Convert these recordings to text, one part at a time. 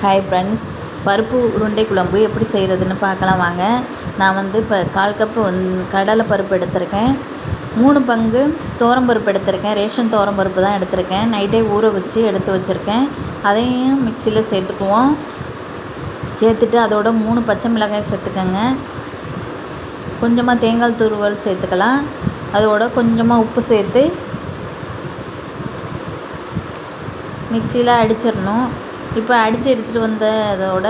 Hi friends, பருப்பு உருண்டை குழம்பு எப்படி செய்கிறதுன்னு பார்க்கலாம் வாங்க. நான் இப்போ 1/4 கப்பு கடலை பருப்பு எடுத்திருக்கேன். 3 பங்கு துவரம்பருப்பு எடுத்திருக்கேன். ரேஷன் துவரம்பருப்பு தான் எடுத்திருக்கேன். நைட்டே ஊற வச்சு எடுத்து வச்சுருக்கேன். அதையும் மிக்சியில் சேர்த்துக்குவோம். சேர்த்துட்டு அதோட 3 பச்சை மிளகாய் சேர்த்துக்கோங்க. கொஞ்சமாக தேங்காய் துருவல் சேர்த்துக்கலாம். அதோட கொஞ்சமாக உப்பு சேர்த்து மிக்சியில் அடிச்சிடணும். இப்போ அடித்து எடுத்துகிட்டு வந்த அதோட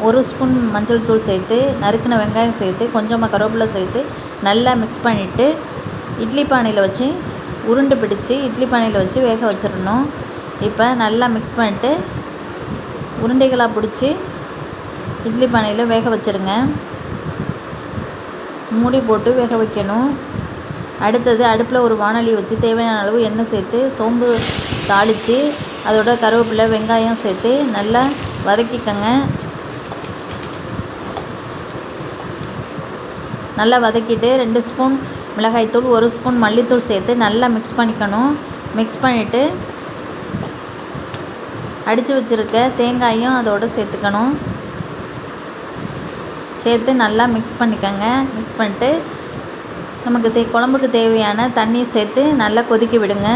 1 ஸ்பூன் மஞ்சள் தூள் சேர்த்து, நறுக்கின வெங்காயம் சேர்த்து, கொஞ்சமாக கருவேப்பிலை சேர்த்து நல்லா மிக்ஸ் பண்ணிவிட்டு இட்லி பானையில் வச்சு உருண்டை பிடிச்சி இட்லி பானையில் வச்சு வேக வச்சிடணும். இப்போ நல்லா மிக்ஸ் பண்ணிவிட்டு உருண்டைகளாக பிடிச்சி இட்லி பானையில் வேக வச்சுருங்க. மூடி போட்டு வேக வைக்கணும். அடுத்தது அடுப்பில் ஒரு வாணலி வச்சு தேவையான அளவு எண்ணெய் சேர்த்து சோம்பு தாளித்து அதோட கருவேப்பிலை வெங்காயம் சேர்த்து நல்லா வதக்கிக்கங்க. நல்லா வதக்கிட்டு 2 ஸ்பூன் மிளகாய்த்தூள் 1 ஸ்பூன் மல்லித்தூள் சேர்த்து நல்லா மிக்ஸ் பண்ணிக்கணும். மிக்ஸ் பண்ணிவிட்டு அடித்து வச்சுருக்க தேங்காயும் அதோடு சேர்த்துக்கணும். சேர்த்து நல்லா மிக்ஸ் பண்ணிக்கோங்க. மிக்ஸ் பண்ணிட்டு நமக்கு குழம்புக்கு தேவையான தண்ணி சேர்த்து நல்லா கொதிக்க விடுங்க.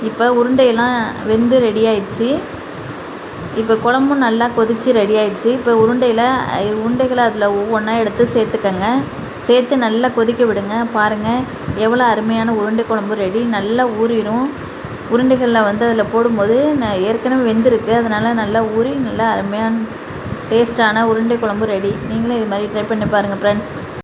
இப்போ உருண்டையெல்லாம் வெந்து ரெடி ஆயிடுச்சு. இப்போ குழம்பும் நல்லா கொதித்து ரெடி ஆயிடுச்சு. இப்போ உருண்டைகளை அதில் ஒவ்வொன்றா எடுத்து சேர்த்துக்கங்க. சேர்த்து நல்லா கொதிக்க விடுங்க. பாருங்கள் எவ்வளோ அருமையான உருண்டை குழம்பு ரெடி. நல்லா ஊறிடும். உருண்டைகளில் அதில் போடும்போது ஏற்கனவே வெந்திருக்கு. அதனால் நல்லா ஊறி நல்லா அருமையான டேஸ்ட்டான உருண்டை குழம்பு ரெடி. நீங்களும் இது மாதிரி ட்ரை பண்ணி பாருங்கள் ஃப்ரெண்ட்ஸ்.